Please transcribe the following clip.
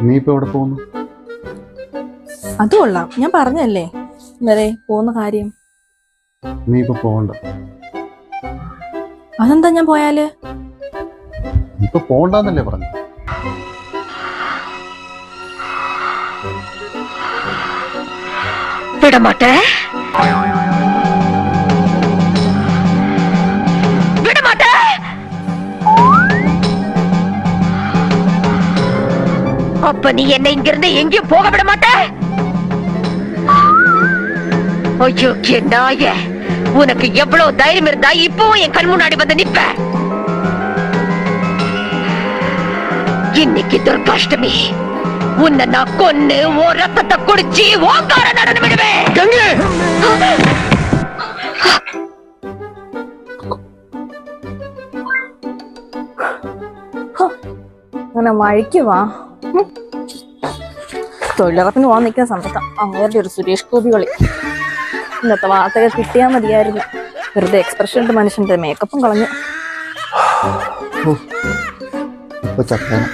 നീ ഇപ്പൊ എവിടെ പോകുന്നു? അത് കൊള്ളാം, ഞാൻ പറഞ്ഞല്ലേ വരെ പോകുന്ന കാര്യം. നീ ഇപ്പൊ പോകണ്ട. അതെന്താ ഞാൻ പോയാല്? ഇപ്പൊ പോണ്ടെന്നല്ലേ പറഞ്ഞു. വിടമാട്ടെ, വിടമാട്ടെ. அப்ப நீ என்ன இங்கிருந்து எங்கேயும் போக விட மாட்ட? ஐயோ நாய, உனக்கு எவ்வளவு தைரியம் இருந்தா இப்பவும் என் கண் முன்னாடி வந்து நிப்ப? இன்னைக்கு துர்காஷ்டமி, உன்னை நான் கொன்னு ஓ ரத்தத்தை குடிச்சு ஓங்கார நடனம் விடுவேன். അങ്ങനെ വഴിക്ക് വാ. തൊഴിലുറപ്പിന് പോകാൻ നിൽക്കുന്ന സമയത്ത് അങ്ങേരുടെ ഒരു സുരേഷ് ഗോപി കളി. ഇന്നത്തെ വാർത്തകൾ കിട്ടിയാൽ മതിയായിരുന്നു. വെറുതെ എക്സ്പ്രഷൻ ഇട്ട് മനുഷ്യന്റെ മേക്കപ്പും കളഞ്ഞു. ഇപ്പൊ ചത്തേനെ.